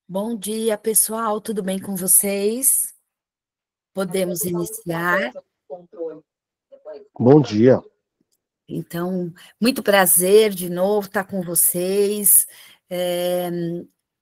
Bom dia, pessoal, tudo bem com vocês? Podemos iniciar. Bom dia. Então, muito prazer de novo estar com vocês.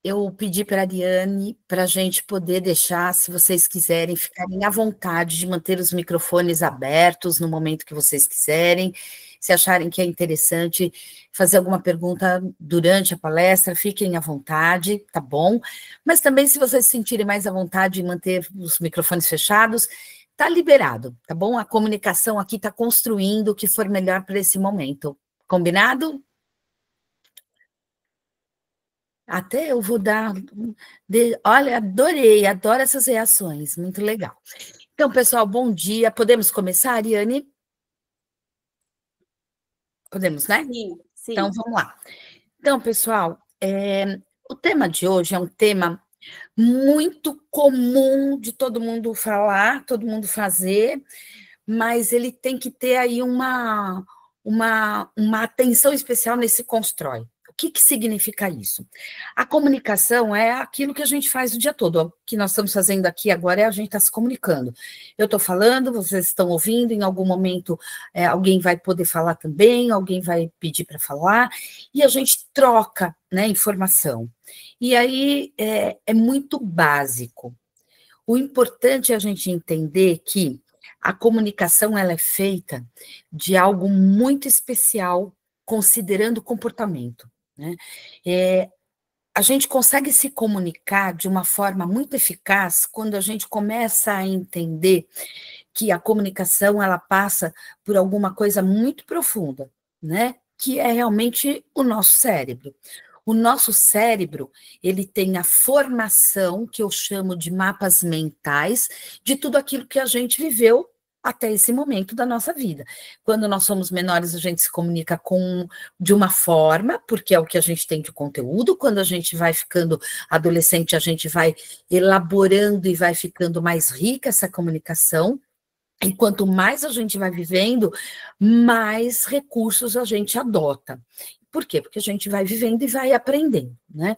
Eu pedi para a Ariane para a gente poder deixar, se vocês quiserem, ficarem à vontade de manter os microfones abertos no momento que vocês quiserem. Se acharem que é interessante fazer alguma pergunta durante a palestra, fiquem à vontade, tá bom? Mas também, se vocês se sentirem mais à vontade de manter os microfones fechados, tá liberado, tá bom? A comunicação aqui está construindo o que for melhor para esse momento. Combinado? Até eu vou dar. Olha, adorei, adoro essas reações, muito legal. Então, pessoal, bom dia. Podemos começar, Ariane? Podemos, né? Sim, sim. Então, vamos lá. Então, pessoal, o tema de hoje é um tema muito comum de todo mundo falar, todo mundo fazer, mas ele tem que ter aí uma atenção especial nesse constrói. O que significa isso? A comunicação é aquilo que a gente faz o dia todo. O que nós estamos fazendo aqui agora é a gente estar se comunicando. Eu estou falando, vocês estão ouvindo, em algum momento alguém vai poder falar também, alguém vai pedir para falar, e a gente troca, né, informação. E aí é muito básico. O importante é a gente entender que a comunicação ela é feita de algo muito especial, considerando o comportamento, né? A gente consegue se comunicar de uma forma muito eficaz quando a gente começa a entender que a comunicação ela passa por alguma coisa muito profunda, né? Que é realmente o nosso cérebro. O nosso cérebro, ele tem a formação, que eu chamo de mapas mentais, de tudo aquilo que a gente viveu até esse momento da nossa vida. Quando nós somos menores, a gente se comunica de uma forma, porque é o que a gente tem de conteúdo. Quando a gente vai ficando adolescente, a gente vai elaborando e vai ficando mais rica essa comunicação. E quanto mais a gente vai vivendo, mais recursos a gente adota. Por quê? Porque a gente vai vivendo e vai aprendendo, né?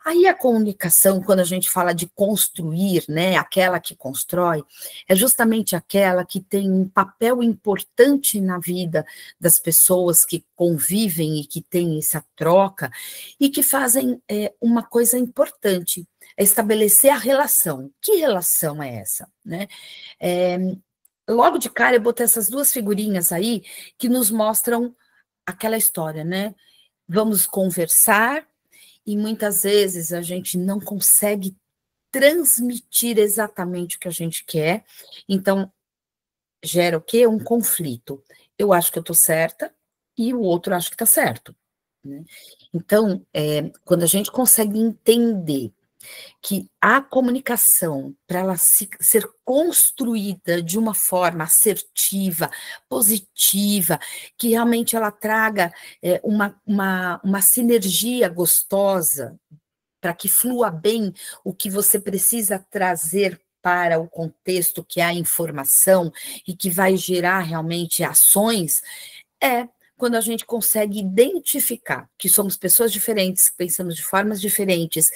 Aí a comunicação, quando a gente fala de construir, né, aquela que constrói, é justamente aquela que tem um papel importante na vida das pessoas que convivem e que têm essa troca e que fazem uma coisa importante, é estabelecer a relação. Que relação é essa, né? Logo de cara eu botei essas duas figurinhas aí que nos mostram aquela história, né? Vamos conversar e muitas vezes a gente não consegue transmitir exatamente o que a gente quer, então gera o quê? Um conflito. Eu acho que eu estou certa e o outro acha que está certo, né? Então, quando a gente consegue entender que a comunicação, para ela ser construída de uma forma assertiva, positiva, que realmente ela traga uma sinergia gostosa, para que flua bem o que você precisa trazer para o contexto, que é a informação, e que vai gerar realmente ações, quando a gente consegue identificar que somos pessoas diferentes, que pensamos de formas diferentes,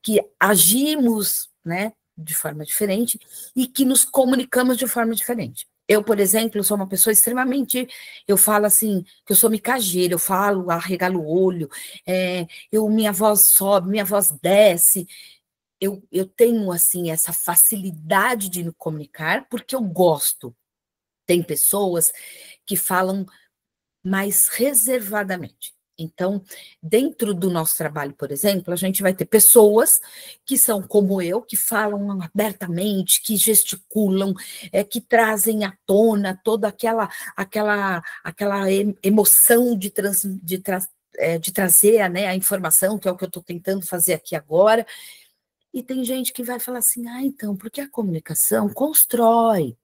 que agimos, né, de forma diferente e que nos comunicamos de forma diferente. Eu, por exemplo, sou uma pessoa extremamente, eu falo assim, que eu sou micageira, eu falo, arregalo o olho, minha voz sobe, minha voz desce, eu tenho, assim, essa facilidade de me comunicar, porque eu gosto. Tem pessoas que falam mais reservadamente. Então, dentro do nosso trabalho, por exemplo, a gente vai ter pessoas que são como eu, que falam abertamente, que gesticulam, que trazem à tona toda aquela emoção de trazer, né, a informação, que é o que eu estou tentando fazer aqui agora. E tem gente que vai falar assim, então, porque a comunicação constrói,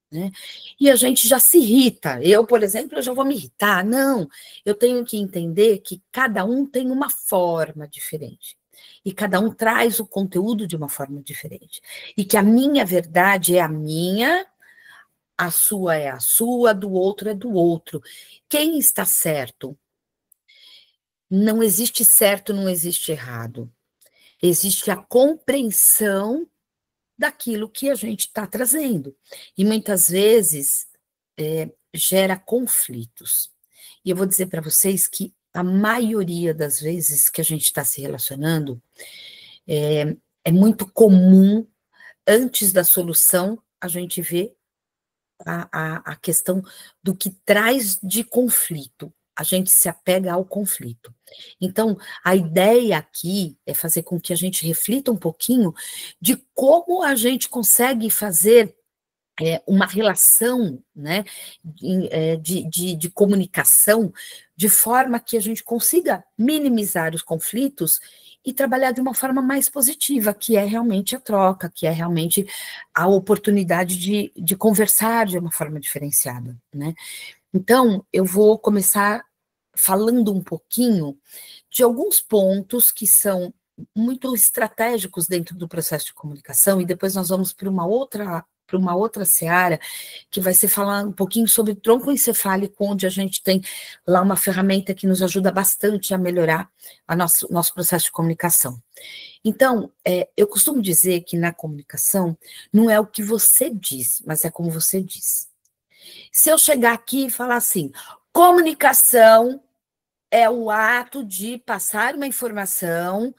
né? E a gente já se irrita. Eu, por exemplo, eu já vou me irritar. Não, eu tenho que entender que cada um tem uma forma diferente. E cada um traz o conteúdo de uma forma diferente. E que a minha verdade é a minha, a sua é a sua, do outro é do outro. Quem está certo? Não existe certo, não existe errado. existe a compreensão daquilo que a gente está trazendo. E muitas vezes gera conflitos. E eu vou dizer para vocês que a maioria das vezes que a gente está se relacionando, é muito comum, antes da solução, a gente ver a questão do que traz de conflito. A gente se apega ao conflito. Então, a ideia aqui é fazer com que a gente reflita um pouquinho de como a gente consegue fazer uma relação, né, de comunicação, de forma que a gente consiga minimizar os conflitos e trabalhar de uma forma mais positiva, que é realmente a troca, que é realmente a oportunidade de conversar de uma forma diferenciada, né? Então, eu vou começar falando um pouquinho de alguns pontos que são muito estratégicos dentro do processo de comunicação, e depois nós vamos para uma outra seara, que vai ser falar um pouquinho sobre tronco encefálico, onde a gente tem lá uma ferramenta que nos ajuda bastante a melhorar nosso processo de comunicação. Então, eu costumo dizer que na comunicação não é o que você diz, mas é como você diz. Se eu chegar aqui e falar assim, comunicação é o ato de passar uma informação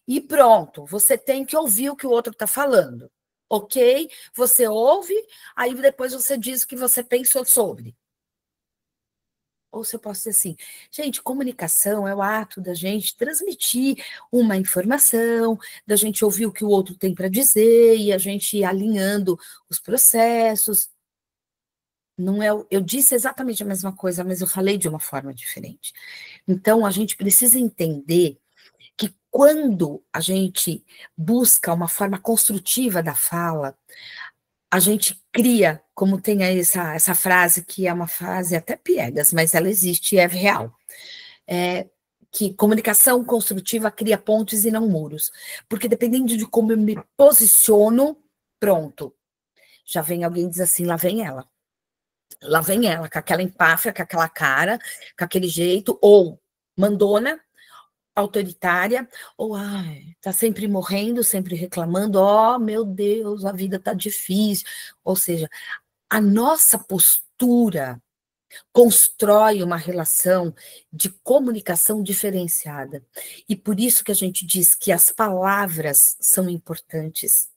e pronto, você tem que ouvir o que o outro está falando, ok? Você ouve, aí depois você diz o que você pensou sobre. Ou se eu posso dizer assim, gente, comunicação é o ato da gente transmitir uma informação, da gente ouvir o que o outro tem para dizer e a gente ir alinhando os processos. Não é, eu disse exatamente a mesma coisa, mas eu falei de uma forma diferente. Então, a gente precisa entender que quando a gente busca uma forma construtiva da fala, a gente cria, como tem aí essa frase, que é uma frase até piegas, mas ela existe e é real, que comunicação construtiva cria pontes e não muros, porque dependendo de como eu me posiciono, pronto, já vem alguém diz assim, lá vem ela. Lá vem ela, com aquela empáfia, com aquela cara, com aquele jeito, ou mandona, autoritária, ou tá sempre morrendo, sempre reclamando, meu Deus, a vida tá difícil. Ou seja, a nossa postura constrói uma relação de comunicação diferenciada. E por isso que a gente diz que as palavras são importantes.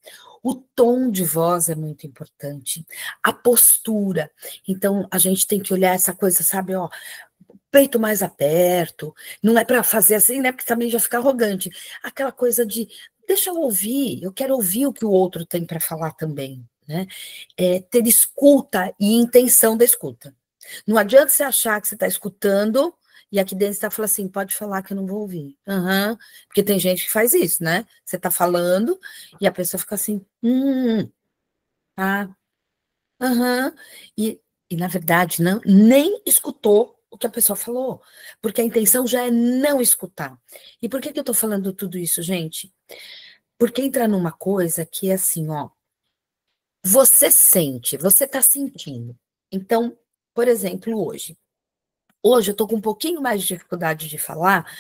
O tom de voz é muito importante, a postura. Então, a gente tem que olhar essa coisa, sabe, peito mais aberto, não é para fazer assim, né, porque também já fica arrogante. Aquela coisa de, deixa eu ouvir, eu quero ouvir o que o outro tem para falar também, né? Ter escuta e intenção da escuta. Não adianta você achar que você está escutando e aqui dentro você está falando assim, pode falar que eu não vou ouvir. Porque tem gente que faz isso, né? Você está falando e a pessoa fica assim, tá, e na verdade não, nem escutou o que a pessoa falou, porque a intenção já é não escutar. E por que eu estou falando tudo isso, gente? Porque entra numa coisa que é assim, você sente, você está sentindo. Então, por exemplo, hoje eu estou com um pouquinho mais de dificuldade de falar,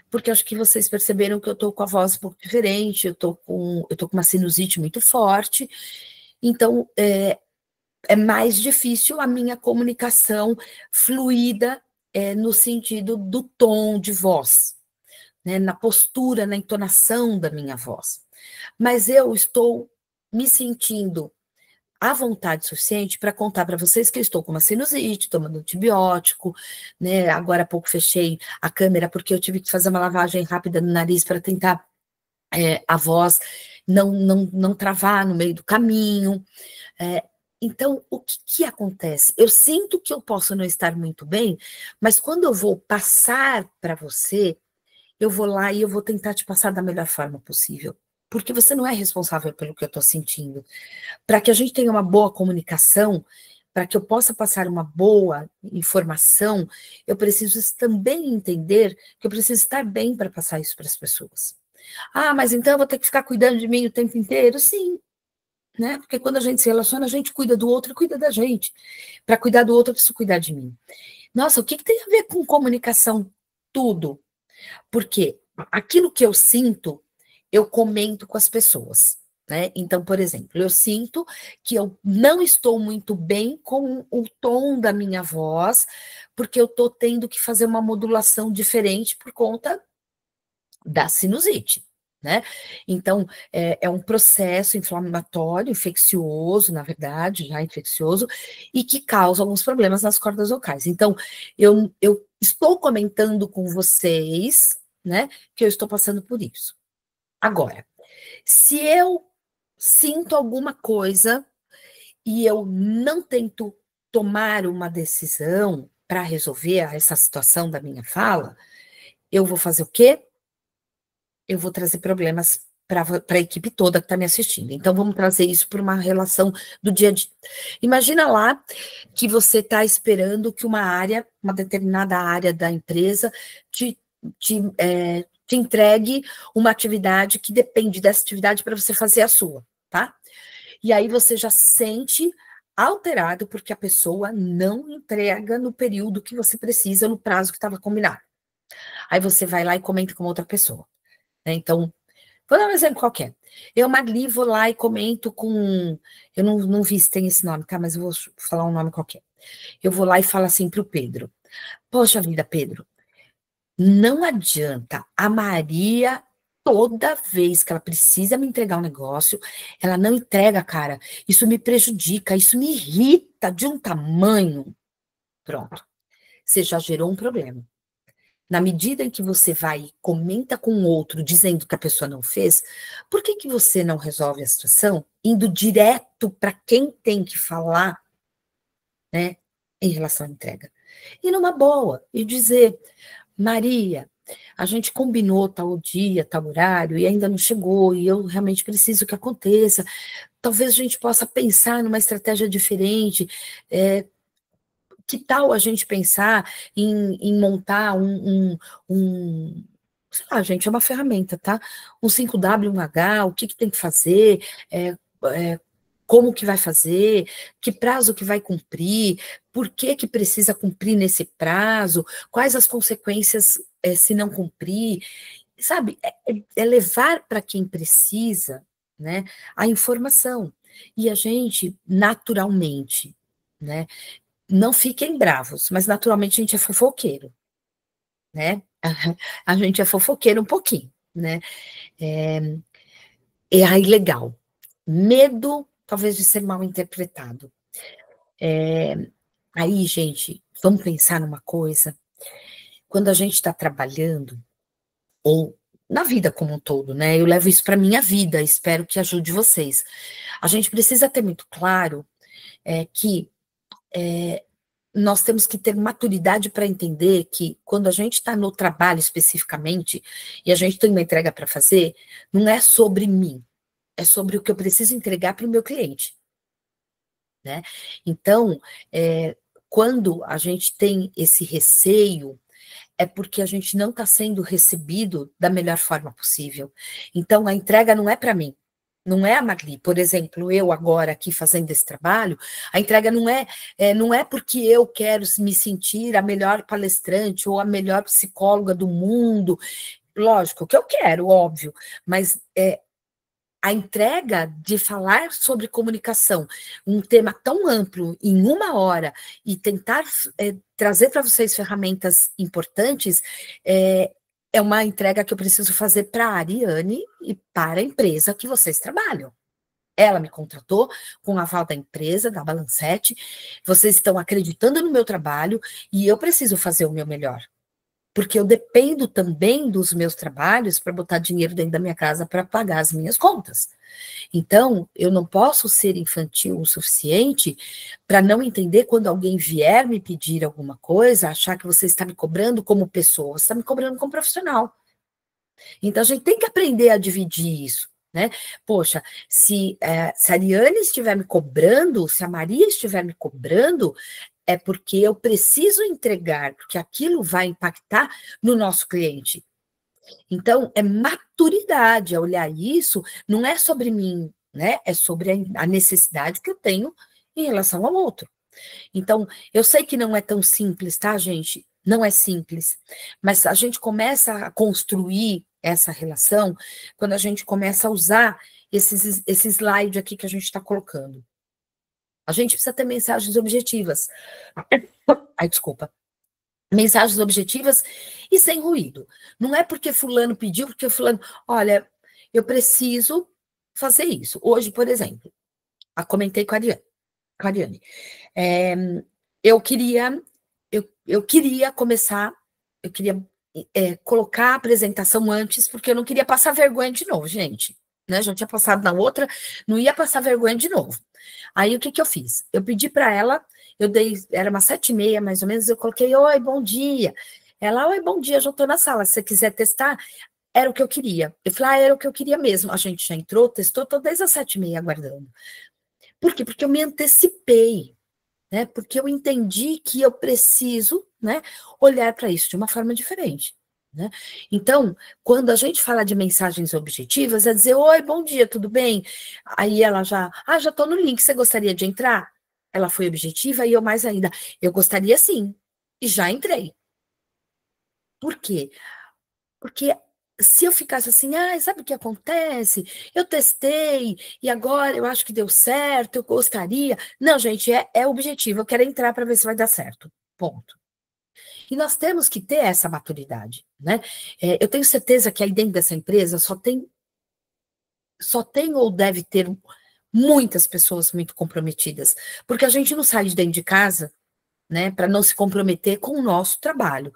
porque acho que vocês perceberam que eu estou com a voz um pouco diferente, eu tô com uma sinusite muito forte, então é mais difícil a minha comunicação fluida no sentido do tom de voz, né, na postura, na entonação da minha voz. Mas eu estou me sentindo à vontade suficiente para contar para vocês que eu estou com uma sinusite, tomando antibiótico, né? Agora há pouco fechei a câmera porque eu tive que fazer uma lavagem rápida no nariz para tentar a voz não travar no meio do caminho. Então, o que acontece? Eu sinto que eu posso não estar muito bem, mas quando eu vou passar para você, eu vou lá e eu vou tentar te passar da melhor forma possível. Porque você não é responsável pelo que eu estou sentindo. Para que a gente tenha uma boa comunicação, para que eu possa passar uma boa informação, eu preciso também entender que eu preciso estar bem para passar isso para as pessoas. Mas então eu vou ter que ficar cuidando de mim o tempo inteiro? Sim, né? Porque quando a gente se relaciona, a gente cuida do outro e cuida da gente. Para cuidar do outro, eu preciso cuidar de mim. Nossa, o que tem a ver com comunicação? Tudo. Porque aquilo que eu sinto, eu comento com as pessoas, né? Então, por exemplo, eu sinto que eu não estou muito bem com o tom da minha voz, porque eu estou tendo que fazer uma modulação diferente por conta da sinusite, né? Então, é um processo inflamatório, infeccioso, na verdade, já infeccioso, e que causa alguns problemas nas cordas vocais. Então, eu estou comentando com vocês, né, que eu estou passando por isso. Agora, se eu sinto alguma coisa e eu não tento tomar uma decisão para resolver essa situação da minha fala, eu vou fazer o quê? Eu vou trazer problemas para a equipe toda que está me assistindo. Então, vamos trazer isso para uma relação do dia a dia. Imagina lá que você está esperando que uma determinada área da empresa, te entregue uma atividade que depende dessa atividade para você fazer a sua, tá? E aí você já se sente alterado porque a pessoa não entrega no período que você precisa, no prazo que estava combinado. Aí você vai lá e comenta com outra pessoa, né? Então, vou dar um exemplo qualquer. Eu, Magli, vou lá e comento com... Eu não vi se tem esse nome, tá? Mas eu vou falar um nome qualquer. Eu vou lá e falo assim para o Pedro. Poxa vida, Pedro, não adianta. A Maria, toda vez que ela precisa me entregar um negócio, ela não entrega, cara. Isso me prejudica, isso me irrita de um tamanho. Pronto. Você já gerou um problema. Na medida em que você vai e comenta com o outro dizendo que a pessoa não fez, por que você não resolve a situação indo direto para quem tem que falar, né, em relação à entrega? E numa boa, e dizer, Maria, a gente combinou tal dia, tal horário, e ainda não chegou, e eu realmente preciso que aconteça. Talvez a gente possa pensar numa estratégia diferente. Que tal a gente pensar em montar sei lá, gente, é uma ferramenta, tá? Um 5W, um H, o que tem que fazer, como que vai fazer, que prazo que vai cumprir, por que precisa cumprir nesse prazo, quais as consequências se não cumprir, sabe? É levar para quem precisa, né, a informação. E a gente, naturalmente, né, não fiquem bravos, mas naturalmente a gente é fofoqueiro, né? A gente é fofoqueiro um pouquinho, né? Aí, legal. Medo, talvez, de ser mal interpretado. Aí, gente, vamos pensar numa coisa. Quando a gente está trabalhando, ou na vida como um todo, né? Eu levo isso para minha vida, espero que ajude vocês. A gente precisa ter muito claro que nós temos que ter maturidade para entender que quando a gente está no trabalho especificamente e a gente tem uma entrega para fazer, não é sobre mim, é sobre o que eu preciso entregar para o meu cliente, né? Então, quando a gente tem esse receio, é porque a gente não está sendo recebido da melhor forma possível. Então, a entrega não é para mim. Não é a Magli, por exemplo, eu agora aqui fazendo esse trabalho, a entrega não é porque eu quero me sentir a melhor palestrante ou a melhor psicóloga do mundo, lógico que eu quero, óbvio, mas a entrega de falar sobre comunicação, um tema tão amplo em uma hora e tentar trazer para vocês ferramentas importantes, é uma entrega que eu preciso fazer para a Ariane e para a empresa que vocês trabalham. Ela me contratou com o aval da empresa, da Balancete, vocês estão acreditando no meu trabalho e eu preciso fazer o meu melhor. Porque eu dependo também dos meus trabalhos para botar dinheiro dentro da minha casa para pagar as minhas contas. Então, eu não posso ser infantil o suficiente para não entender quando alguém vier me pedir alguma coisa, achar que você está me cobrando como pessoa, você está me cobrando como profissional. Então, a gente tem que aprender a dividir isso, né? Poxa, se a Ariane estiver me cobrando, se a Maria estiver me cobrando, é porque eu preciso entregar, porque aquilo vai impactar no nosso cliente. Então, é maturidade, olhar isso, não é sobre mim, né? É sobre a necessidade que eu tenho em relação ao outro. Então, eu sei que não é tão simples, tá, gente? Não é simples. Mas a gente começa a construir essa relação quando a gente começa a usar esse slide aqui que a gente está colocando. A gente precisa ter mensagens objetivas. Ai, desculpa. Mensagens objetivas e sem ruído. Não é porque fulano pediu, porque fulano... Olha, eu preciso fazer isso. Hoje, por exemplo, comentei com a Ariane. Eu queria começar, eu queria colocar a apresentação antes, porque eu não queria passar vergonha de novo, gente. Né? Já tinha passado na outra, não ia passar vergonha de novo. Aí, o que eu fiz? Eu pedi para ela, era umas 7h30, mais ou menos, eu coloquei, oi, bom dia. Ela, oi, bom dia, já estou na sala, se você quiser testar, era o que eu queria. Eu falei, era o que eu queria mesmo. A gente já entrou, testou, estou desde as 7h30 aguardando. Por quê? Porque eu me antecipei, né? Porque eu entendi que eu preciso, né, olhar para isso de uma forma diferente. Né? Então, quando a gente fala de mensagens objetivas, é dizer, oi, bom dia, tudo bem? Aí ela já estou no link, você gostaria de entrar? Ela foi objetiva e eu mais ainda, eu gostaria sim, e já entrei. Por quê? Porque se eu ficasse assim, sabe o que acontece? Eu testei e agora eu acho que deu certo, eu gostaria. Não, gente, é objetivo, eu quero entrar para ver se vai dar certo. Ponto. E nós temos que ter essa maturidade, né? Eu tenho certeza que aí dentro dessa empresa só tem ou deve ter muitas pessoas muito comprometidas, porque a gente não sai de dentro de casa, né, para não se comprometer com o nosso trabalho,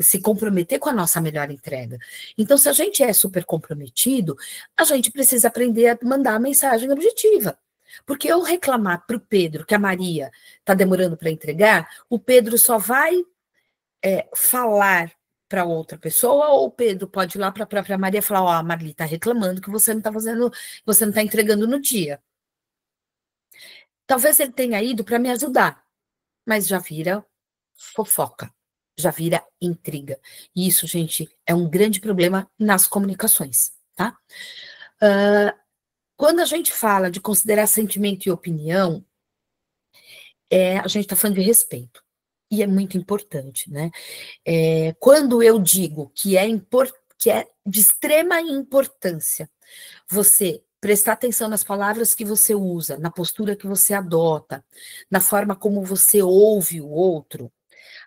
se comprometer com a nossa melhor entrega. Então, se a gente é super comprometido, a gente precisa aprender a mandar a mensagem objetiva. Porque eu reclamar para o Pedro que a Maria está demorando para entregar, o Pedro só vai falar para outra pessoa, ou o Pedro pode ir lá para a própria Maria e falar, a Marli está reclamando que você não está fazendo, você não está entregando no dia. Talvez ele tenha ido para me ajudar, mas já vira fofoca, já vira intriga. E isso, gente, é um grande problema nas comunicações, tá? Quando a gente fala de considerar sentimento e opinião, a gente está falando de respeito. E é muito importante, né? Quando eu digo que é de extrema importância você prestar atenção nas palavras que você usa, na postura que você adota, na forma como você ouve o outro,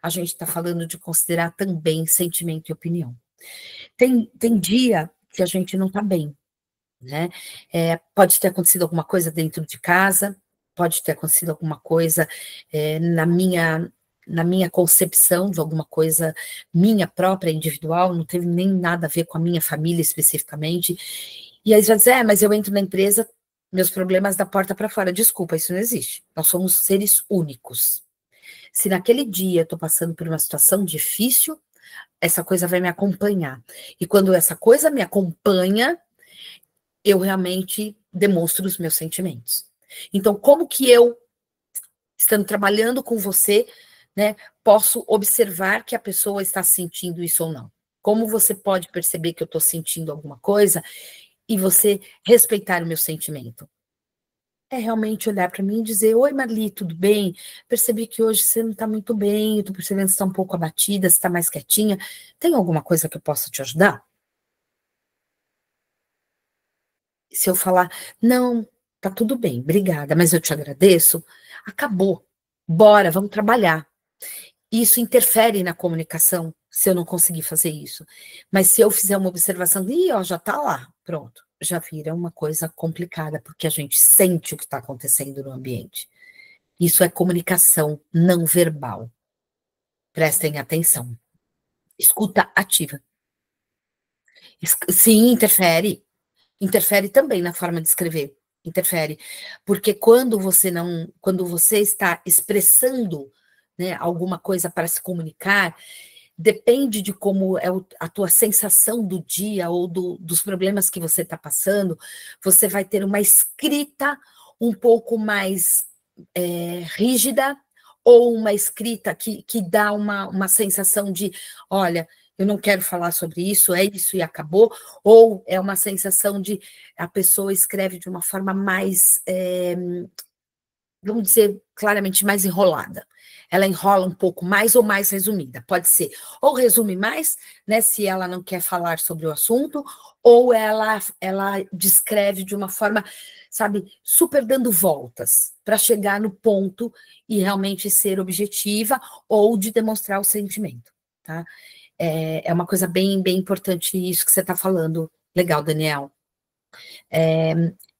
a gente está falando de considerar também sentimento e opinião. Tem dia que a gente não está bem, né? Pode ter acontecido alguma coisa dentro de casa, pode ter acontecido alguma coisa na minha concepção de alguma coisa minha própria, individual, não teve nem nada a ver com a minha família especificamente. E aí já diz, mas eu entro na empresa, meus problemas da porta para fora. Desculpa, isso não existe. Nós somos seres únicos. Se naquele dia eu estou passando por uma situação difícil, essa coisa vai me acompanhar. E quando essa coisa me acompanha, eu realmente demonstro os meus sentimentos. Então, como que eu, estando trabalhando com você, né, posso observar que a pessoa está sentindo isso ou não? Como você pode perceber que eu estou sentindo alguma coisa e você respeitar o meu sentimento? É realmente olhar para mim e dizer, oi Marli, tudo bem? Percebi que hoje você não está muito bem, eu estou percebendo que você está um pouco abatida, você está mais quietinha. Tem alguma coisa que eu possa te ajudar? Se eu falar, não, tá tudo bem, obrigada, mas eu te agradeço, acabou. Bora, vamos trabalhar. Isso interfere na comunicação, se eu não conseguir fazer isso. Mas se eu fizer uma observação, já tá lá, pronto. Já vira uma coisa complicada, porque a gente sente o que está acontecendo no ambiente. Isso é comunicação não verbal. Prestem atenção. Escuta ativa. Sim, interfere. Interfere também na forma de escrever. Interfere. Porque quando você está expressando, né, alguma coisa para se comunicar, depende de como é a tua sensação do dia ou dos problemas que você está passando, você vai ter uma escrita um pouco mais rígida ou uma escrita que dá uma sensação de, olha, eu não quero falar sobre isso, é isso e acabou, ou é uma sensação de a pessoa escreve de uma forma mais vamos dizer claramente, mais enrolada. Ela enrola um pouco mais ou mais resumida. Pode ser, ou resume mais, né, se ela não quer falar sobre o assunto, ou ela descreve de uma forma, sabe, super dando voltas, para chegar no ponto e realmente ser objetiva, ou de demonstrar o sentimento, tá? É uma coisa bem, bem importante isso que você está falando. Legal, Daniel.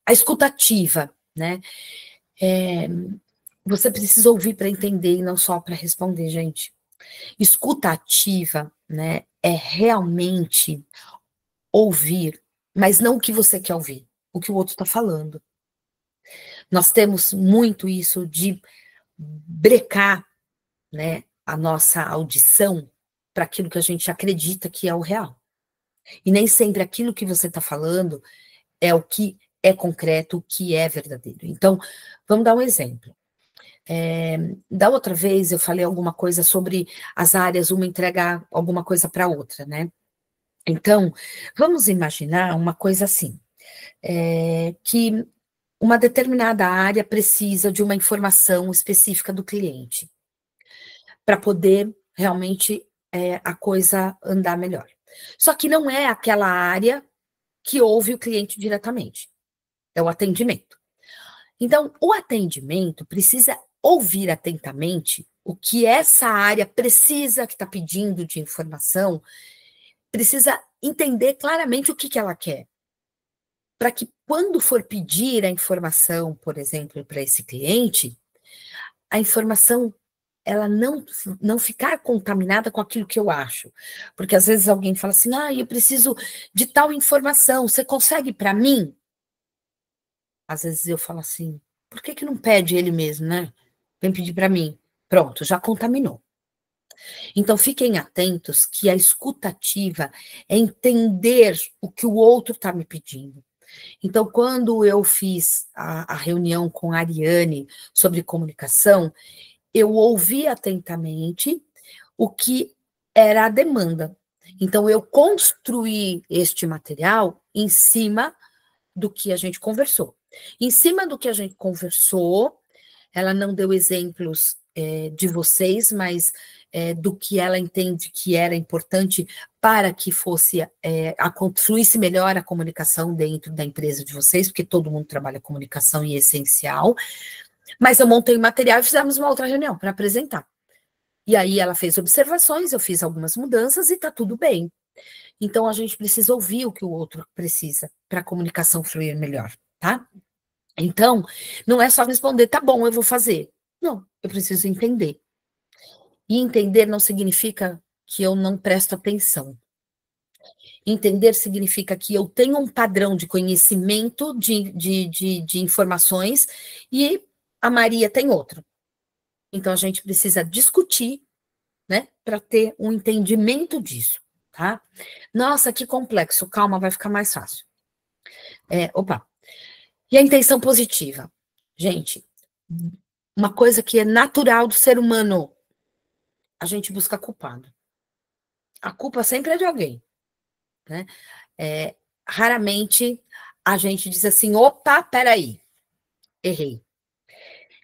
A escutativa, né? Você precisa ouvir para entender e não só para responder, gente. Escuta ativa, né, é realmente ouvir, mas não o que você quer ouvir, o que o outro está falando. Nós temos muito isso de brecar, né, a nossa audição para aquilo que a gente acredita que é o real. E nem sempre aquilo que você está falando é o que é concreto, o que é verdadeiro. Então, vamos dar um exemplo. Da outra vez eu falei alguma coisa sobre as áreas, uma entregar alguma coisa para outra, né? Então, vamos imaginar uma coisa assim, que uma determinada área precisa de uma informação específica do cliente, para poder realmente a coisa andar melhor. Só que não é aquela área que ouve o cliente diretamente, é o atendimento. Então, o atendimento precisa ouvir atentamente o que essa área precisa, que está pedindo de informação, precisa entender claramente o que ela quer. Para que, quando for pedir a informação, por exemplo, para esse cliente, a informação ela não ficar contaminada com aquilo que eu acho. Porque às vezes alguém fala assim, eu preciso de tal informação, você consegue para mim? Às vezes eu falo assim, por que não pede ele mesmo, né? Vem pedir para mim. Pronto, já contaminou. Então, fiquem atentos que a escutativa é entender o que o outro está me pedindo. Então, quando eu fiz a reunião com a Ariane sobre comunicação, eu ouvi atentamente o que era a demanda. Então, eu construí este material em cima do que a gente conversou. Em cima do que a gente conversou, ela não deu exemplos de vocês, mas do que ela entende que era importante para que fluísse melhor a comunicação dentro da empresa de vocês, porque todo mundo trabalha comunicação e é essencial. Mas eu montei o material e fizemos uma outra reunião para apresentar. E aí ela fez observações, eu fiz algumas mudanças e está tudo bem. Então a gente precisa ouvir o que o outro precisa para a comunicação fluir melhor, tá? Então, não é só responder, tá bom, eu vou fazer. Não, eu preciso entender. E entender não significa que eu não presto atenção. Entender significa que eu tenho um padrão de conhecimento de informações e a Maria tem outro. Então, a gente precisa discutir, né, para ter um entendimento disso, tá? Nossa, que complexo. Calma, vai ficar mais fácil. E a intenção positiva? Gente, uma coisa que é natural do ser humano, a gente busca culpado. A culpa sempre é de alguém, né? Raramente a gente diz assim, opa, peraí, errei.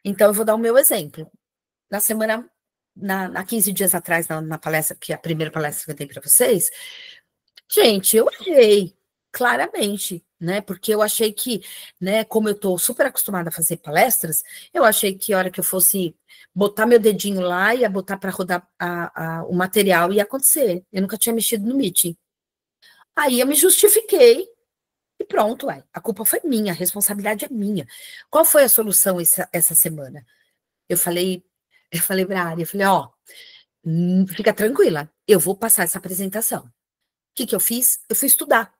Então, eu vou dar o meu exemplo. Na semana, há 15 dias atrás, na palestra, que é a primeira palestra que eu dei para vocês, gente, eu errei, claramente, né? Porque eu achei que, né, como eu estou super acostumada a fazer palestras, eu achei que a hora que eu fosse botar meu dedinho lá, ia botar para rodar o material e ia acontecer. Eu nunca tinha mexido no Meeting. Aí eu me justifiquei e pronto, a culpa foi minha, a responsabilidade é minha. Qual foi a solução essa semana? Eu falei para a área, eu falei, fica tranquila, eu vou passar essa apresentação. O que eu fiz? Eu fui estudar.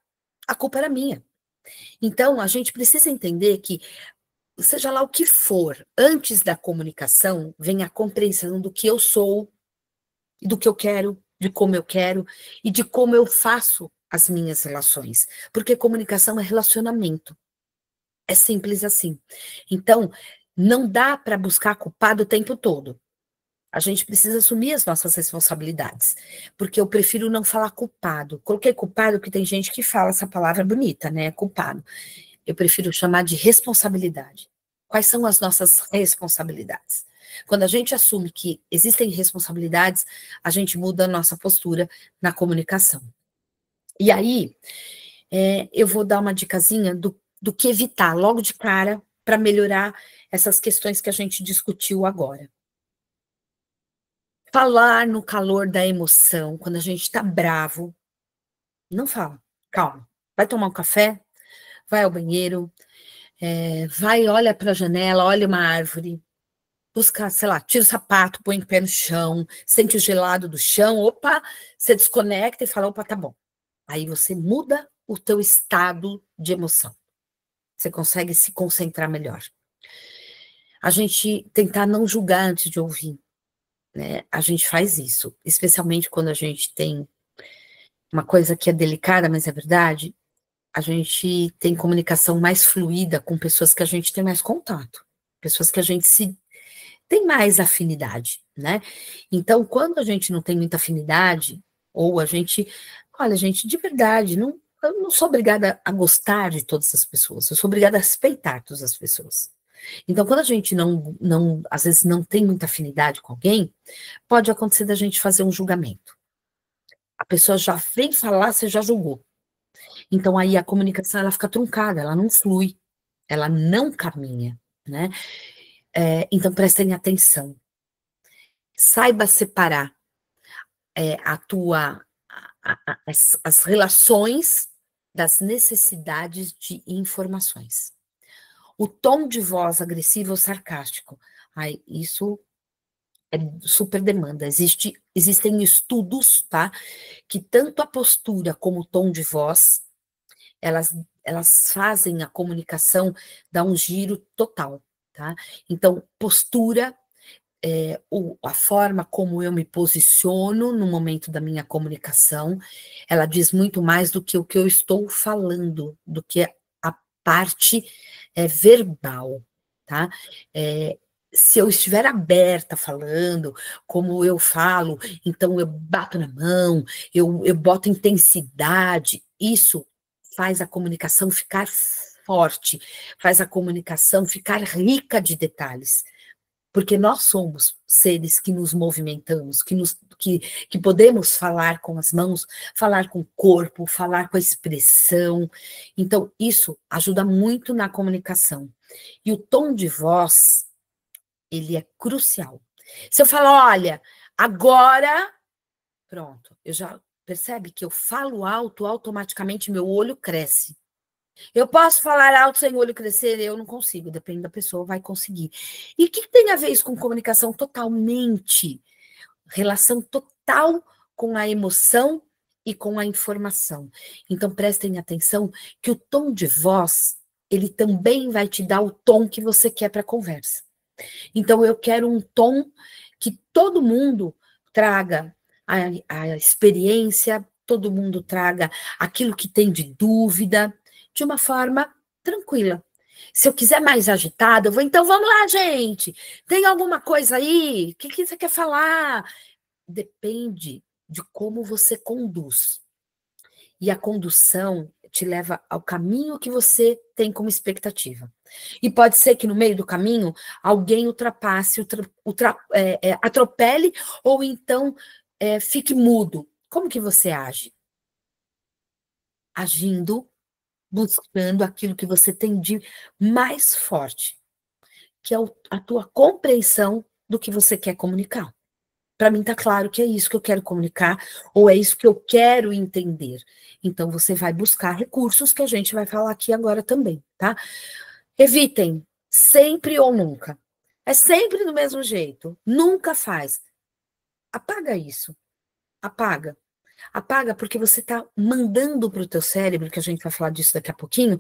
A culpa era minha. Então, a gente precisa entender que, seja lá o que for, antes da comunicação, vem a compreensão do que eu sou, do que eu quero, de como eu quero e de como eu faço as minhas relações. Porque comunicação é relacionamento. É simples assim. Então, não dá para buscar culpado o tempo todo. A gente precisa assumir as nossas responsabilidades, porque eu prefiro não falar culpado. Coloquei culpado porque tem gente que fala essa palavra bonita, né? Culpado. Eu prefiro chamar de responsabilidade. Quais são as nossas responsabilidades? Quando a gente assume que existem responsabilidades, a gente muda a nossa postura na comunicação. E aí, eu vou dar uma dicasinha do que evitar logo de cara para melhorar essas questões que a gente discutiu agora. Falar no calor da emoção, quando a gente está bravo, não fala, calma. Vai tomar um café, vai ao banheiro, vai, olha para a janela, olha uma árvore, busca, sei lá, tira o sapato, põe o pé no chão, sente o gelado do chão, opa, você desconecta e fala, opa, tá bom. Aí você muda o teu estado de emoção. Você consegue se concentrar melhor. A gente tentar não julgar antes de ouvir, né? A gente faz isso, especialmente quando a gente tem uma coisa que é delicada, mas é verdade, a gente tem comunicação mais fluida com pessoas que a gente tem mais contato, pessoas que a gente tem mais afinidade, né? Então, quando a gente não tem muita afinidade, ou a gente, olha, gente, de verdade, eu não sou obrigada a gostar de todas as pessoas, eu sou obrigada a respeitar todas as pessoas. Então, quando a gente às vezes não tem muita afinidade com alguém, pode acontecer da gente fazer um julgamento. A pessoa já vem falar, você já julgou. Então, aí a comunicação, ela fica truncada, ela não flui, ela não caminha, né? Então, prestem atenção. Saiba separar as relações das necessidades de informações. O tom de voz agressivo ou sarcástico, isso é super demanda. Existem estudos, tá? Que tanto a postura como o tom de voz, elas fazem a comunicação dar um giro total, tá? Então, postura, a forma como eu me posiciono no momento da minha comunicação, ela diz muito mais do que o que eu estou falando, do que a parte verbal, tá? Se eu estiver aberta falando, como eu falo, então eu bato na mão, eu boto intensidade, isso faz a comunicação ficar forte, faz a comunicação ficar rica de detalhes. Porque nós somos seres que nos movimentamos, que podemos falar com as mãos, falar com o corpo, falar com a expressão. Então, isso ajuda muito na comunicação. E o tom de voz, ele é crucial. Se eu falar, olha, agora, pronto, eu já percebe que eu falo alto, automaticamente meu olho cresce. Eu posso falar alto sem o olho crescer? Eu não consigo, depende da pessoa, vai conseguir. E o que tem a ver isso com comunicação? Totalmente. Relação total com a emoção e com a informação. Então, prestem atenção que o tom de voz, ele também vai te dar o tom que você quer para a conversa. Então, eu quero um tom que todo mundo traga a experiência, todo mundo traga aquilo que tem de dúvida, de uma forma tranquila. Se eu quiser mais agitado, eu vou, então vamos lá, gente. Tem alguma coisa aí? O que você quer falar? Depende de como você conduz. E a condução te leva ao caminho que você tem como expectativa. E pode ser que no meio do caminho alguém ultrapasse, atropele ou então fique mudo. Como que você age? Agindo, buscando aquilo que você tem de mais forte, que é a tua compreensão do que você quer comunicar. Para mim está claro que é isso que eu quero comunicar, ou é isso que eu quero entender. Então, você vai buscar recursos que a gente vai falar aqui agora também, tá? Evitem, sempre ou nunca. É sempre do mesmo jeito, nunca faz. Apaga isso, apaga. Apaga porque você está mandando para o teu cérebro, que a gente vai falar disso daqui a pouquinho,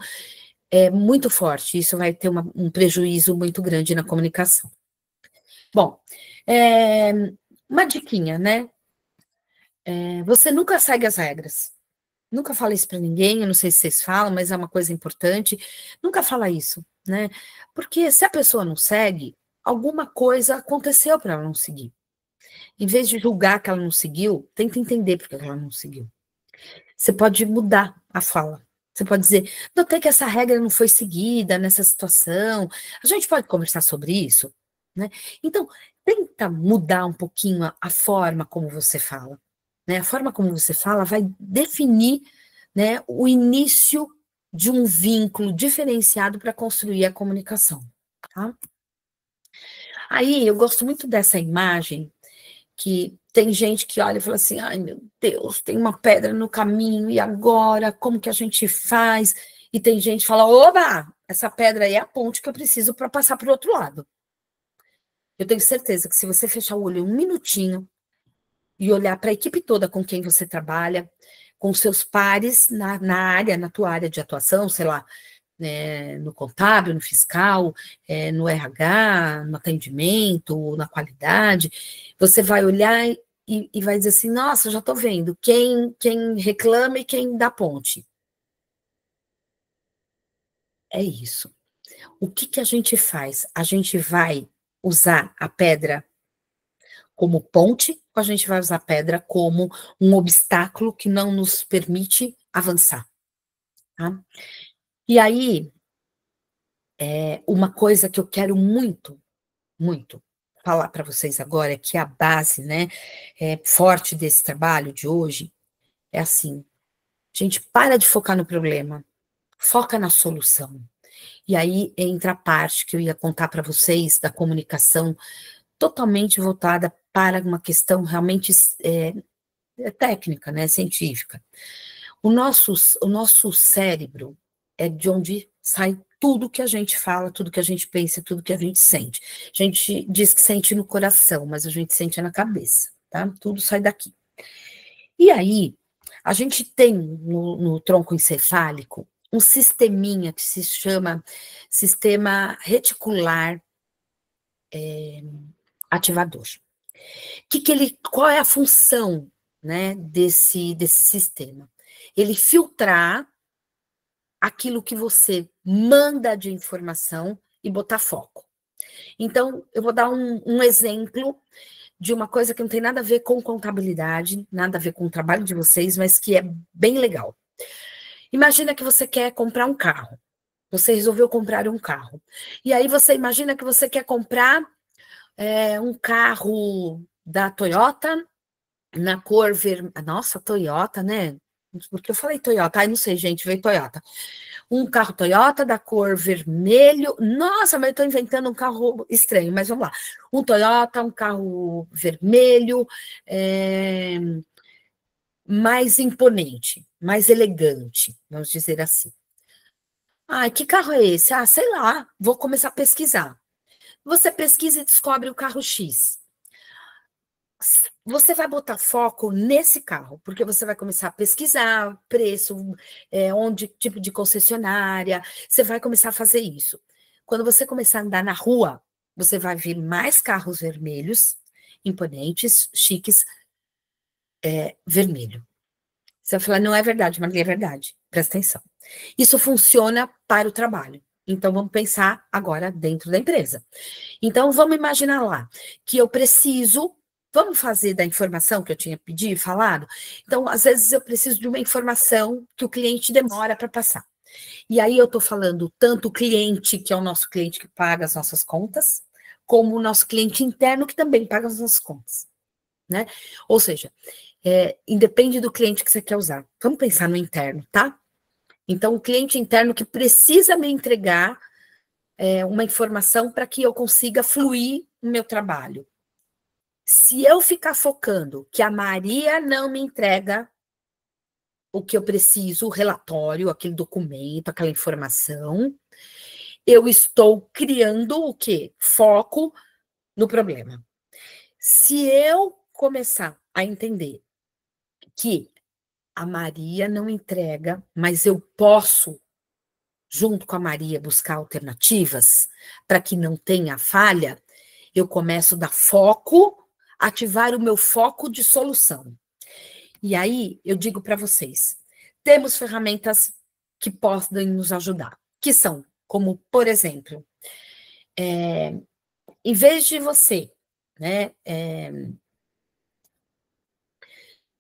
é muito forte, isso vai ter um prejuízo muito grande na comunicação. Bom, uma diquinha, né? Você nunca segue as regras. Nunca fala isso para ninguém, eu não sei se vocês falam, mas é uma coisa importante. Nunca fala isso, né? Porque se a pessoa não segue, alguma coisa aconteceu para ela não seguir. Em vez de julgar que ela não seguiu, tenta entender por que ela não seguiu. Você pode mudar a fala. Você pode dizer, notei que essa regra não foi seguida nessa situação. A gente pode conversar sobre isso, né? Então, tenta mudar um pouquinho a forma como você fala, né? A forma como você fala vai definir, né, o início de um vínculo diferenciado para construir a comunicação, tá? Aí, eu gosto muito dessa imagem que tem gente que olha e fala assim, ai meu Deus, tem uma pedra no caminho, e agora, como que a gente faz? E tem gente que fala, oba, essa pedra aí é a ponte que eu preciso para passar para o outro lado. Eu tenho certeza que se você fechar o olho um minutinho e olhar para a equipe toda com quem você trabalha, com seus pares na área, na tua área de atuação, sei lá, né, no contábil, no fiscal, no RH, no atendimento, na qualidade, você vai olhar e vai dizer assim, nossa, já estou vendo quem reclama e quem dá ponte. É isso. O que que a gente faz? A gente vai usar a pedra como ponte, ou a gente vai usar a pedra como um obstáculo que não nos permite avançar, tá? E aí, uma coisa que eu quero muito, muito falar para vocês agora é que a base, né, forte desse trabalho de hoje é assim, gente, para de focar no problema, foca na solução. E aí entra a parte que eu ia contar para vocês da comunicação totalmente voltada para uma questão realmente técnica, né, científica. O nosso cérebro é de onde sai tudo que a gente fala, tudo que a gente pensa, tudo que a gente sente. A gente diz que sente no coração, mas a gente sente na cabeça, tá? Tudo sai daqui. E aí, a gente tem no tronco encefálico um sisteminha que se chama sistema reticular ativador. Qual é a função, né, desse sistema? Ele filtrar aquilo que você manda de informação e botar foco. Então, eu vou dar um exemplo de uma coisa que não tem nada a ver com contabilidade, nada a ver com o trabalho de vocês, mas que é bem legal. Imagina que você quer comprar um carro. Você resolveu comprar um carro. E aí você imagina que você quer comprar um carro da Toyota na cor vermelha. Nossa, Toyota, né? Porque eu falei Toyota. Ai, não sei, gente, veio Toyota. Um carro Toyota da cor vermelho. Nossa, mas eu estou inventando um carro estranho, mas vamos lá. Um Toyota, um carro vermelho, mais imponente, mais elegante, vamos dizer assim. Ah, que carro é esse? Ah, sei lá, vou começar a pesquisar. Você pesquisa e descobre o carro X. Você vai botar foco nesse carro, porque você vai começar a pesquisar preço, onde, tipo de concessionária, você vai começar a fazer isso. Quando você começar a andar na rua, você vai ver mais carros vermelhos, imponentes, chiques, vermelho. Você vai falar, não é verdade, Maria, é verdade. Presta atenção. Isso funciona para o trabalho. Então, vamos pensar agora dentro da empresa. Então, vamos imaginar lá que eu preciso, vamos fazer da informação que eu tinha pedido, falado? Então, às vezes eu preciso de uma informação que o cliente demora para passar. E aí eu estou falando tanto o cliente, que é o nosso cliente que paga as nossas contas, como o nosso cliente interno, que também paga as nossas contas, né? Ou seja, independe do cliente que você quer usar. Vamos pensar no interno, tá? Então, o cliente interno que precisa me entregar uma informação para que eu consiga fluir no meu trabalho. Se eu ficar focando que a Maria não me entrega o que eu preciso, o relatório, aquele documento, aquela informação, eu estou criando o quê? Foco no problema. Se eu começar a entender que a Maria não entrega, mas eu posso, junto com a Maria, buscar alternativas para que não tenha falha, eu começo a dar foco, ativar o meu foco de solução. E aí, eu digo para vocês, temos ferramentas que podem nos ajudar, que são, como, por exemplo, em vez de você, né,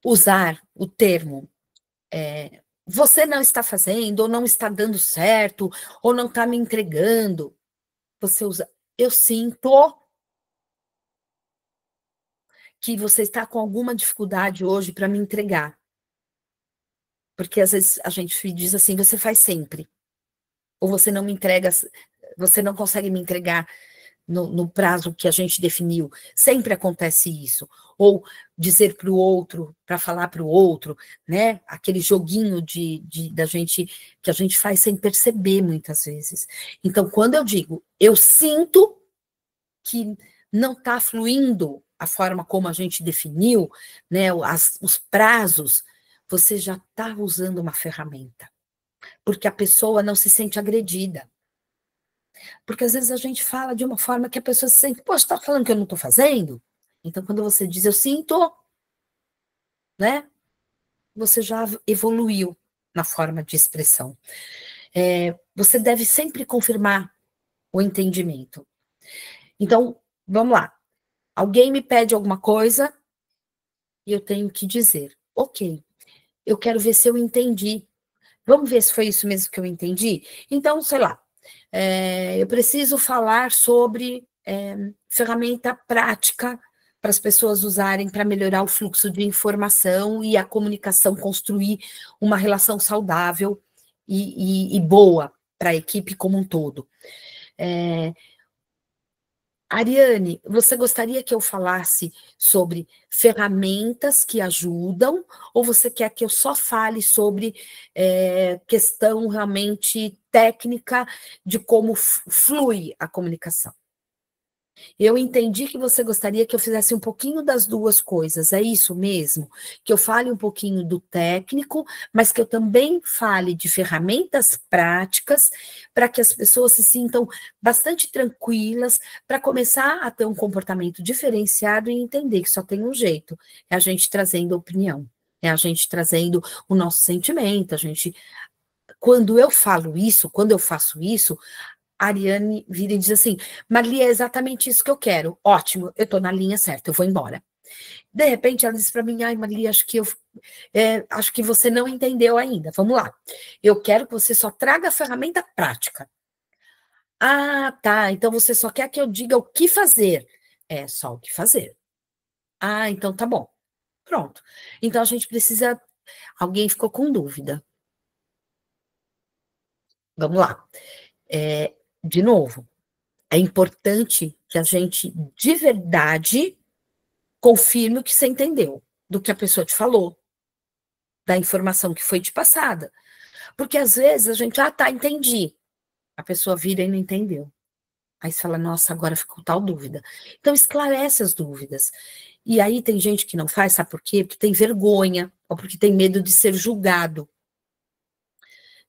usar o termo você não está fazendo, ou não está dando certo, ou não está me entregando, você usa, eu sinto que você está com alguma dificuldade hoje para me entregar. Porque às vezes a gente diz assim, você faz sempre. Ou você não me entrega, você não consegue me entregar no prazo que a gente definiu. Sempre acontece isso. Ou dizer para o outro, para falar para o outro, né? Aquele joguinho da gente que a gente faz sem perceber muitas vezes. Então, quando eu digo, eu sinto que não está fluindo a forma como a gente definiu, né? Os prazos, você já está usando uma ferramenta. Porque a pessoa não se sente agredida. Porque às vezes a gente fala de uma forma que a pessoa se sente, poxa, está falando que eu não estou fazendo? Então, quando você diz eu sinto, né? Você já evoluiu na forma de expressão. Você deve sempre confirmar o entendimento. Então, vamos lá. Alguém me pede alguma coisa e eu tenho que dizer, ok, eu quero ver se eu entendi. Vamos ver se foi isso mesmo que eu entendi? Então, sei lá, eu preciso falar sobre ferramenta prática para as pessoas usarem para melhorar o fluxo de informação e a comunicação, construir uma relação saudável e boa para a equipe como um todo. Ariane, você gostaria que eu falasse sobre ferramentas que ajudam, ou você quer que eu só fale sobre questão realmente técnica de como flui a comunicação? Eu entendi que você gostaria que eu fizesse um pouquinho das duas coisas, é isso mesmo? Que eu fale um pouquinho do técnico, mas que eu também fale de ferramentas práticas para que as pessoas se sintam bastante tranquilas para começar a ter um comportamento diferenciado e entender que só tem um jeito, é a gente trazendo opinião, é a gente trazendo o nosso sentimento, a gente... Quando eu falo isso, quando eu faço isso, a Ariane vira e diz assim, Marli, é exatamente isso que eu quero. Ótimo, eu estou na linha certa, eu vou embora. De repente, ela diz para mim, ai, Marli, acho que você não entendeu ainda. Vamos lá. Eu quero que você só traga a ferramenta prática. Ah, tá, então você só quer que eu diga o que fazer. É só o que fazer. Ah, então tá bom. Pronto. Então a gente precisa... Alguém ficou com dúvida. Vamos lá. De novo, é importante que a gente, de verdade, confirme o que você entendeu, do que a pessoa te falou, da informação que foi te passada. Porque às vezes a gente, tá, entendi. A pessoa vira e não entendeu. Aí você fala, nossa, agora ficou tal dúvida. Então esclarece as dúvidas. E aí tem gente que não faz, sabe por quê? Porque tem vergonha, ou porque tem medo de ser julgado.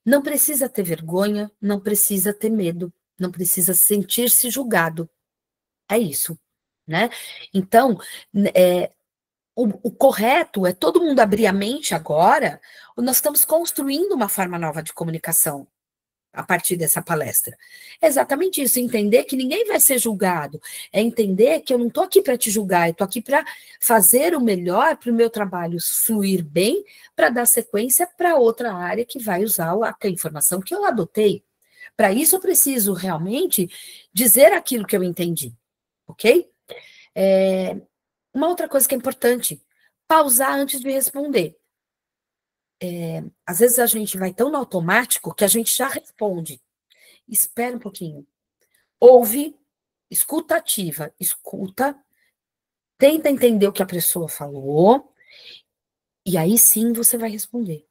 Não precisa ter vergonha, não precisa ter medo, não precisa sentir-se julgado. É isso, né? Então, o correto é todo mundo abrir a mente agora, nós estamos construindo uma forma nova de comunicação a partir dessa palestra. É exatamente isso, entender que ninguém vai ser julgado, é entender que eu não estou aqui para te julgar, eu estou aqui para fazer o melhor para o meu trabalho fluir bem, para dar sequência para outra área que vai usar a informação que eu adotei. Para isso eu preciso realmente dizer aquilo que eu entendi, ok? Uma outra coisa que é importante, pausar antes de responder. Às vezes a gente vai tão no automático que a gente já responde. Espera um pouquinho. Ouve, escuta ativa, escuta, tenta entender o que a pessoa falou, e aí sim você vai responder.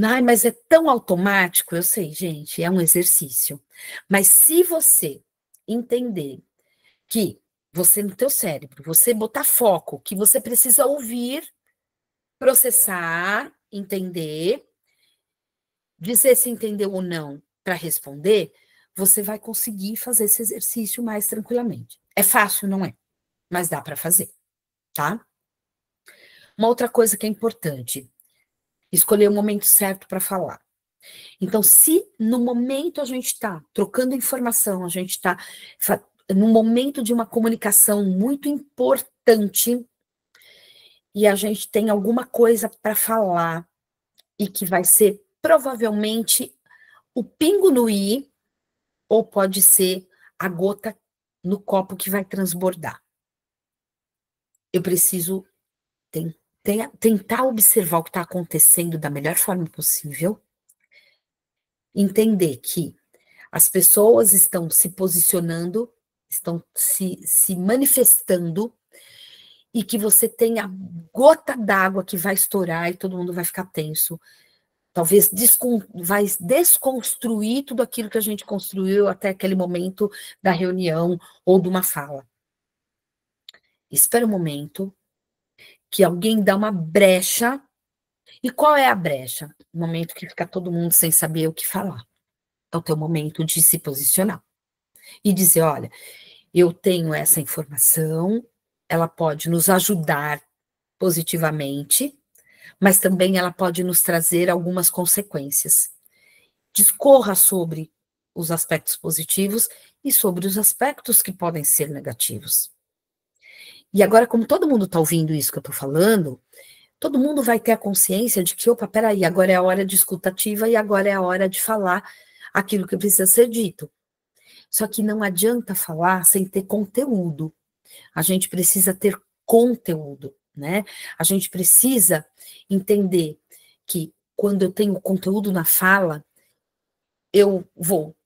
Ai, mas é tão automático, eu sei, gente, é um exercício. Mas se você entender que você no teu cérebro, você botar foco, que você precisa ouvir, processar, entender, dizer se entendeu ou não para responder, você vai conseguir fazer esse exercício mais tranquilamente. É fácil, não é? Mas dá para fazer, tá? Uma outra coisa que é importante, escolher o momento certo para falar. Então, se no momento a gente está trocando informação, a gente está no momento de uma comunicação muito importante e a gente tem alguma coisa para falar e que vai ser provavelmente o pingo no i, ou pode ser a gota no copo que vai transbordar. Eu preciso tentar observar o que está acontecendo da melhor forma possível, entender que as pessoas estão se posicionando, estão se manifestando, e que você tem a gota d'água que vai estourar e todo mundo vai ficar tenso. Talvez vai desconstruir tudo aquilo que a gente construiu até aquele momento da reunião ou de uma fala. Espera um momento que alguém dá uma brecha. E qual é a brecha? O momento que fica todo mundo sem saber o que falar. É o teu momento de se posicionar. E dizer, olha, eu tenho essa informação, ela pode nos ajudar positivamente, mas também ela pode nos trazer algumas consequências. Discorra sobre os aspectos positivos e sobre os aspectos que podem ser negativos. E agora, como todo mundo está ouvindo isso que eu estou falando, todo mundo vai ter a consciência de que, opa, peraí, agora é a hora de escutativa e agora é a hora de falar aquilo que precisa ser dito. Só que não adianta falar sem ter conteúdo. A gente precisa ter conteúdo, né? A gente precisa entender que quando eu tenho conteúdo na fala, eu vou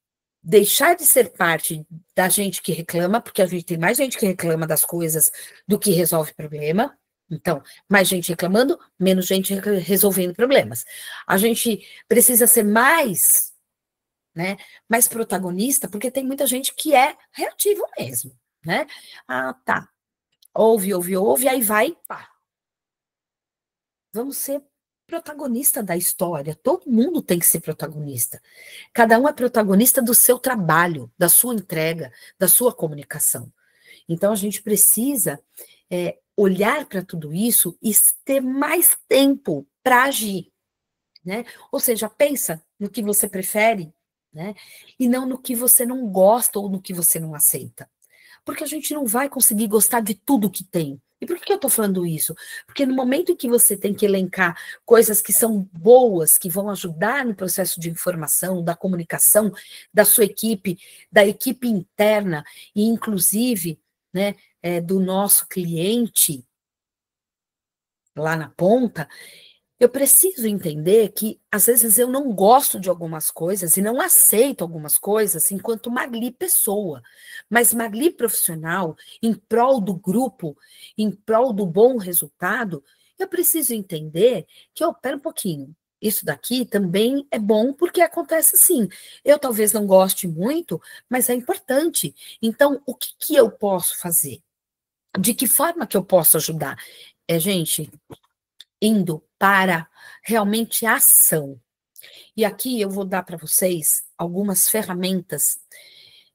deixar de ser parte da gente que reclama, porque a gente tem mais gente que reclama das coisas do que resolve problema. Então, mais gente reclamando, menos gente resolvendo problemas. A gente precisa ser mais, né, mais protagonista, porque tem muita gente que é reativo mesmo, né? Ah, tá. Ouve, aí vai, pá. Vamos ser protagonista da história. Todo mundo tem que ser protagonista. Cada um é protagonista do seu trabalho, da sua entrega, da sua comunicação. Então, a gente precisa olhar para tudo isso e ter mais tempo para agir, né? Ou seja, pensa no que você prefere, né? E não no que você não gosta ou no que você não aceita. Porque a gente não vai conseguir gostar de tudo que tem. E por que eu estou falando isso? Porque no momento em que você tem que elencar coisas que são boas, que vão ajudar no processo de informação, da comunicação, da sua equipe, da equipe interna, e inclusive, né, do nosso cliente lá na ponta, eu preciso entender que, às vezes, eu não gosto de algumas coisas e não aceito algumas coisas enquanto Marli pessoa, mas Marli profissional, em prol do grupo, em prol do bom resultado, eu preciso entender que, pera um pouquinho, isso daqui também é bom porque acontece assim. Eu talvez não goste muito, mas é importante. Então, o que eu posso fazer? De que forma que eu posso ajudar? Gente, indo para realmente a ação. E aqui eu vou dar para vocês algumas ferramentas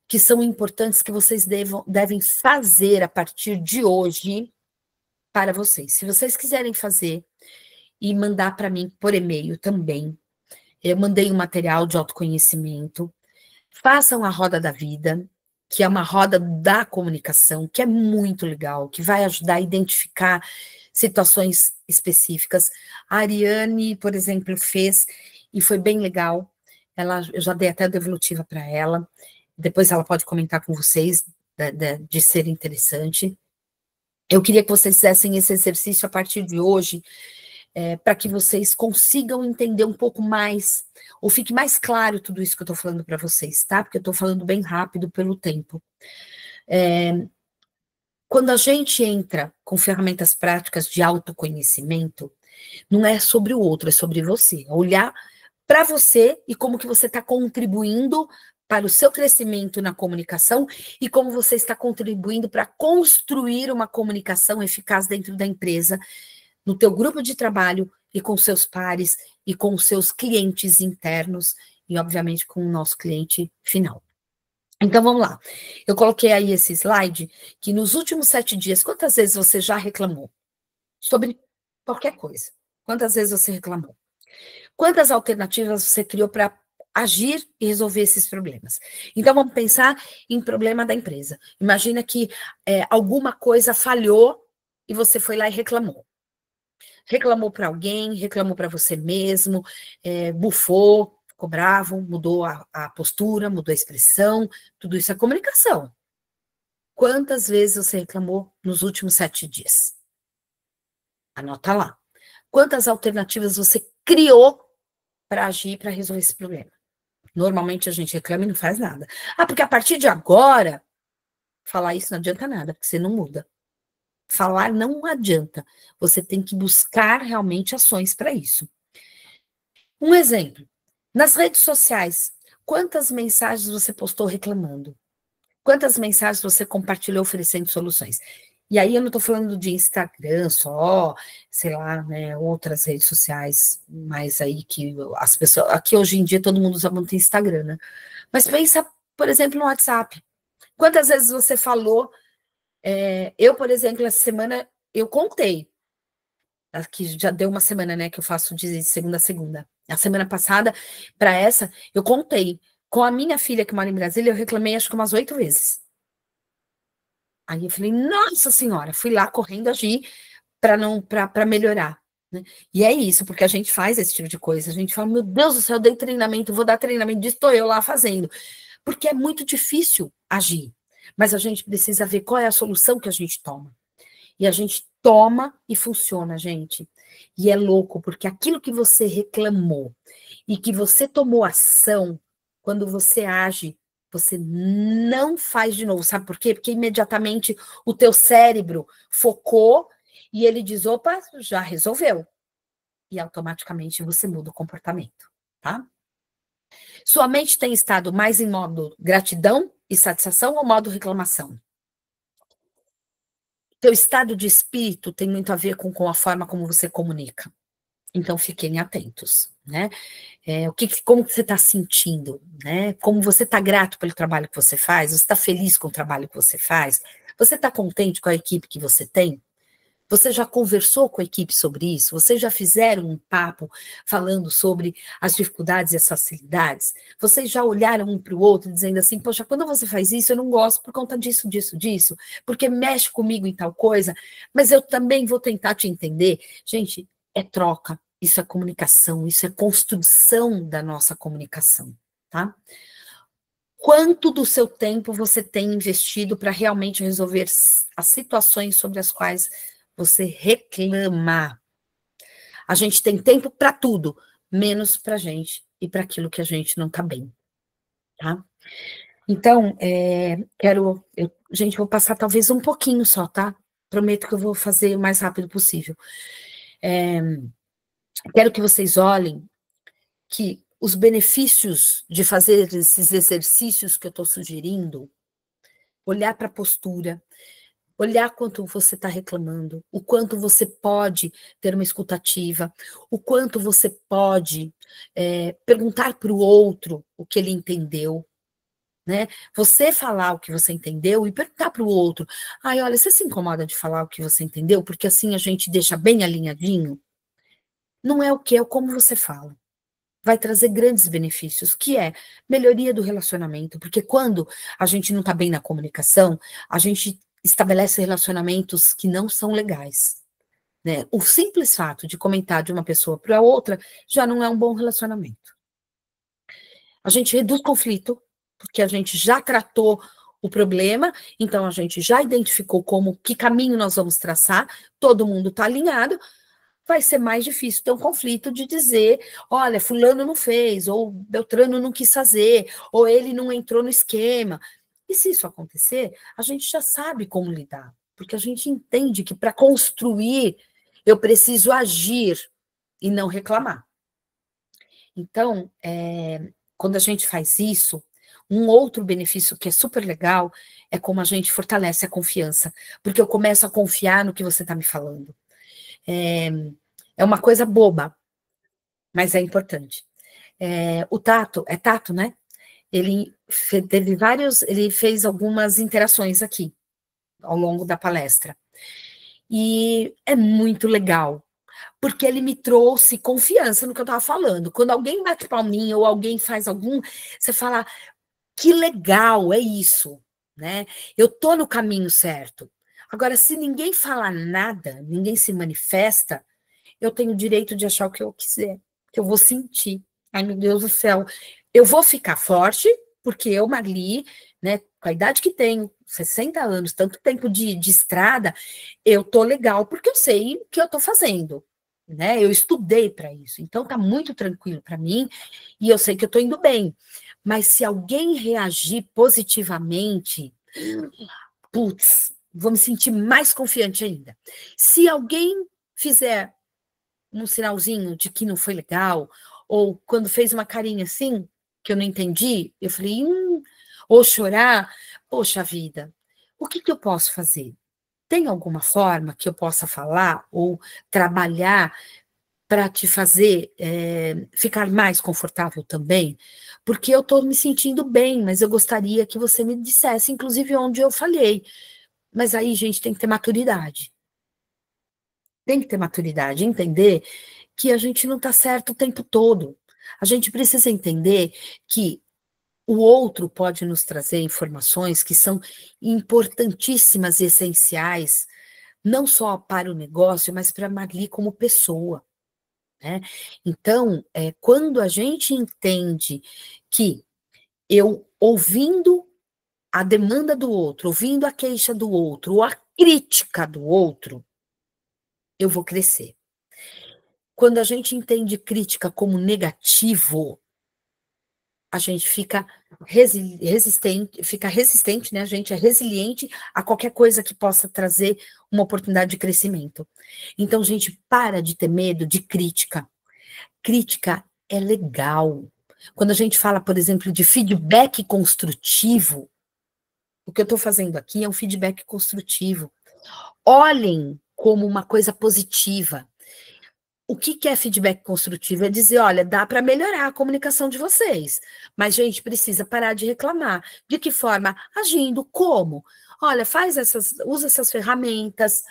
que são importantes que vocês devem fazer a partir de hoje para vocês. Se vocês quiserem fazer e mandar para mim por e-mail também, eu mandei um material de autoconhecimento. Façam a roda da vida, que é uma roda da comunicação, que é muito legal, que vai ajudar a identificar situações específicas. A Ariane, por exemplo, fez e foi bem legal. Eu já dei até a devolutiva para ela. Depois ela pode comentar com vocês de ser interessante. Eu queria que vocês fizessem esse exercício a partir de hoje, para que vocês consigam entender um pouco mais, ou fique mais claro tudo isso que eu estou falando para vocês, tá? Porque eu estou falando bem rápido pelo tempo. Quando a gente entra com ferramentas práticas de autoconhecimento, não é sobre o outro, é sobre você. Olhar para você e como que você está contribuindo para o seu crescimento na comunicação e como você está contribuindo para construir uma comunicação eficaz dentro da empresa, no teu grupo de trabalho e com seus pares e com seus clientes internos e, obviamente, com o nosso cliente final. Então, vamos lá. Eu coloquei aí esse slide que nos últimos 7 dias, quantas vezes você já reclamou? Sobre qualquer coisa. Quantas vezes você reclamou? Quantas alternativas você criou para agir e resolver esses problemas? Então, vamos pensar em problema da empresa. Imagina que alguma coisa falhou e você foi lá e reclamou. reclamou para alguém, reclamou para você mesmo, bufou, ficou bravo, mudou a postura, mudou a expressão, tudo isso é comunicação. Quantas vezes você reclamou nos últimos 7 dias? Anota lá. Quantas alternativas você criou para agir, para resolver esse problema? Normalmente a gente reclama e não faz nada. Porque a partir de agora, falar isso não adianta nada, porque você não muda. Falar não adianta. Você tem que buscar realmente ações para isso. Um exemplo. Nas redes sociais, quantas mensagens você postou reclamando? Quantas mensagens você compartilhou oferecendo soluções? E aí eu não estou falando de Instagram só, sei lá, né, outras redes sociais, mas aí que as pessoas, aqui hoje em dia todo mundo usa muito Instagram, né? Mas pensa, por exemplo, no WhatsApp. Quantas vezes você falou, eu, por exemplo, essa semana, eu contei, aqui já deu uma semana, né, que eu faço de segunda a segunda. A semana passada, para essa, eu contei. Com a minha filha que mora em Brasília, eu reclamei acho que umas 8 vezes. Aí eu falei, nossa senhora, fui lá correndo agir para melhorar. Né? E é isso, porque a gente faz esse tipo de coisa. A gente fala, meu Deus do céu, eu dei treinamento, vou dar treinamento disso, estou eu lá fazendo. Porque é muito difícil agir. Mas a gente precisa ver qual é a solução que a gente toma. E a gente toma e funciona, gente. E é louco, porque aquilo que você reclamou e que você tomou ação, quando você age, você não faz de novo. Sabe por quê? Porque imediatamente o teu cérebro focou e ele diz, opa, já resolveu. E automaticamente você muda o comportamento, tá? Sua mente tem estado mais em modo gratidão e satisfação ou modo reclamação? Teu estado de espírito tem muito a ver com a forma como você comunica. Então, fiquem atentos, né? Como que você está sentindo, né? Como você está grato pelo trabalho que você faz? Você está feliz com o trabalho que você faz? Você está contente com a equipe que você tem? Você já conversou com a equipe sobre isso? Vocês já fizeram um papo falando sobre as dificuldades e as facilidades? Vocês já olharam um para o outro dizendo assim, poxa, quando você faz isso, eu não gosto por conta disso, disso, disso, porque mexe comigo em tal coisa, mas eu também vou tentar te entender. Gente, é troca, isso é comunicação, isso é construção da nossa comunicação, tá? Quanto do seu tempo você tem investido para realmente resolver as situações sobre as quais você reclama? A gente tem tempo para tudo, menos para a gente e para aquilo que a gente não está bem, tá? Então, gente, vou passar talvez um pouquinho só, tá? Prometo que eu vou fazer o mais rápido possível. Quero que vocês olhem que os benefícios de fazer esses exercícios que eu estou sugerindo, olhar para a postura, olhar quanto você está reclamando, o quanto você pode ter uma escutativa, o quanto você pode perguntar para o outro o que ele entendeu, né? Você falar o que você entendeu e perguntar para o outro, ai, olha, você se incomoda de falar o que você entendeu? Porque assim a gente deixa bem alinhadinho. Não é o que, é como você fala. Vai trazer grandes benefícios, que é melhoria do relacionamento, porque quando a gente não está bem na comunicação, a gente estabelece relacionamentos que não são legais, né? O simples fato de comentar de uma pessoa para outra já não é um bom relacionamento. A gente reduz conflito, porque a gente já tratou o problema, então a gente já identificou que caminho nós vamos traçar, todo mundo está alinhado, vai ser mais difícil ter um conflito de dizer, olha, fulano não fez, ou Beltrano não quis fazer, ou ele não entrou no esquema. E se isso acontecer, a gente já sabe como lidar, porque a gente entende que para construir eu preciso agir e não reclamar. Então, quando a gente faz isso, um outro benefício que é super legal é como a gente fortalece a confiança, porque eu começo a confiar no que você está me falando. É uma coisa boba, mas é importante. O Tato, é Tato, né? Ele ele fez algumas interações aqui ao longo da palestra. E é muito legal, porque ele me trouxe confiança no que eu estava falando. Quando alguém bate palminha ou alguém faz você fala, que legal, é isso, né? Eu tô no caminho certo. Agora, se ninguém fala nada, ninguém se manifesta, eu tenho o direito de achar o que eu quiser, que eu vou sentir. Ai, meu Deus do céu. Eu vou ficar forte, porque eu, Marli, né, com a idade que tenho, 60 anos, tanto tempo de estrada, eu tô legal, porque eu sei o que eu tô fazendo, né? Eu estudei para isso, então tá muito tranquilo para mim, e eu sei que eu tô indo bem. Mas se alguém reagir positivamente, putz, vou me sentir mais confiante ainda. Se alguém fizer um sinalzinho de que não foi legal, ou quando fez uma carinha assim, que eu não entendi, eu falei, ou chorar, poxa vida, o que que eu posso fazer? Tem alguma forma que eu possa falar ou trabalhar para te fazer ficar mais confortável também? Porque eu estou me sentindo bem, mas eu gostaria que você me dissesse, inclusive onde eu falhei. Mas aí, gente, tem que ter maturidade. Tem que ter maturidade, entender que a gente não está certo o tempo todo. A gente precisa entender que o outro pode nos trazer informações que são importantíssimas e essenciais, não só para o negócio, mas para a Marli como pessoa, né? Então, quando a gente entende que eu, ouvindo a demanda do outro, ouvindo a queixa do outro, ou a crítica do outro, eu vou crescer. Quando a gente entende crítica como negativo, a gente fica resistente, né? A gente é resiliente a qualquer coisa que possa trazer uma oportunidade de crescimento. Então, gente, para de ter medo de crítica. Crítica é legal. Quando a gente fala, por exemplo, de feedback construtivo, o que eu estou fazendo aqui é um feedback construtivo. Olhem como uma coisa positiva. O que é feedback construtivo? É dizer, olha, dá para melhorar a comunicação de vocês, mas, gente, precisa parar de reclamar. De que forma? Agindo. Como? Olha, usa essas ferramentas,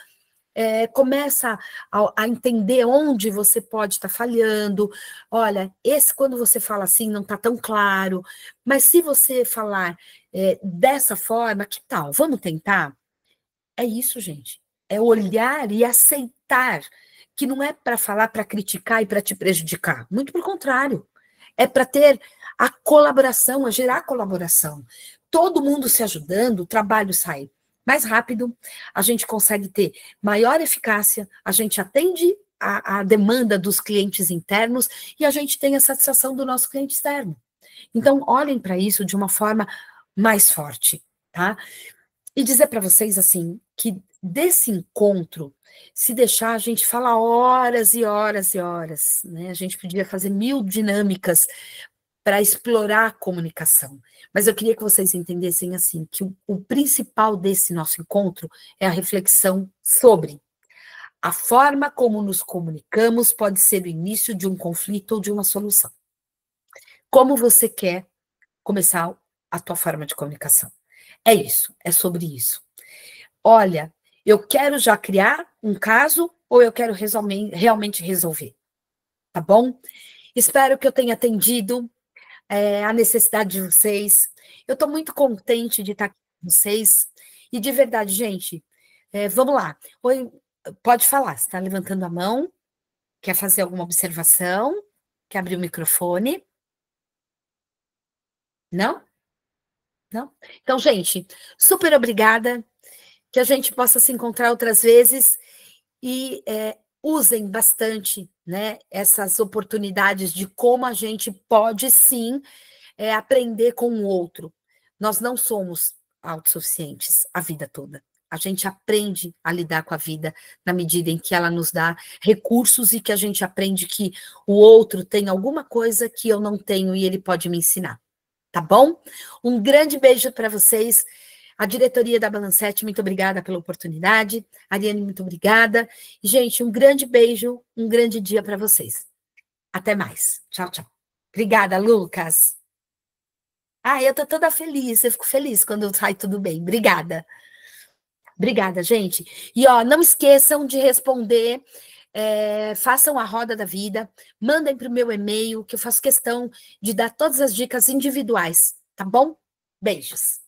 começa a entender onde você pode estar falhando. Olha, quando você fala assim, não está tão claro, mas se você falar dessa forma, que tal? Vamos tentar? É isso, gente. É olhar e aceitar que não é para falar, para criticar e para te prejudicar. Muito pelo contrário. É para ter a colaboração, a gerar colaboração. Todo mundo se ajudando, o trabalho sai mais rápido, a gente consegue ter maior eficácia, a gente atende a demanda dos clientes internos e a gente tem a satisfação do nosso cliente externo. Então, olhem para isso de uma forma mais forte, tá? E dizer para vocês, assim, que desse encontro, se deixar, a gente fala horas e horas e horas, né? A gente podia fazer 1000 dinâmicas para explorar a comunicação. Mas eu queria que vocês entendessem, assim, que o principal desse nosso encontro é a reflexão sobre a forma como nos comunicamos pode ser o início de um conflito ou de uma solução. Como você quer começar a tua forma de comunicação? É isso, é sobre isso. Olha, eu quero já criar um caso ou eu quero realmente resolver, tá bom? Espero que eu tenha atendido a necessidade de vocês. Eu estou muito contente de estar aqui com vocês. E de verdade, gente, vamos lá. Oi, pode falar, você está levantando a mão, quer fazer alguma observação, quer abrir o microfone? Não? Não? Então, gente, super obrigada. Que a gente possa se encontrar outras vezes e usem bastante, né, essas oportunidades de como a gente pode sim aprender com o outro. Nós não somos autossuficientes a vida toda. A gente aprende a lidar com a vida na medida em que ela nos dá recursos e que a gente aprende que o outro tem alguma coisa que eu não tenho e ele pode me ensinar. Tá bom? Um grande beijo para vocês. A diretoria da Balancete, muito obrigada pela oportunidade. Ariane, muito obrigada. Gente, um grande beijo, um grande dia para vocês. Até mais. Tchau, tchau. Obrigada, Lucas. Eu tô toda feliz, eu fico feliz quando sai tudo bem. Obrigada. Obrigada, gente. E, ó, não esqueçam de responder, façam a roda da vida, mandem para o meu e-mail, que eu faço questão de dar todas as dicas individuais, tá bom? Beijos.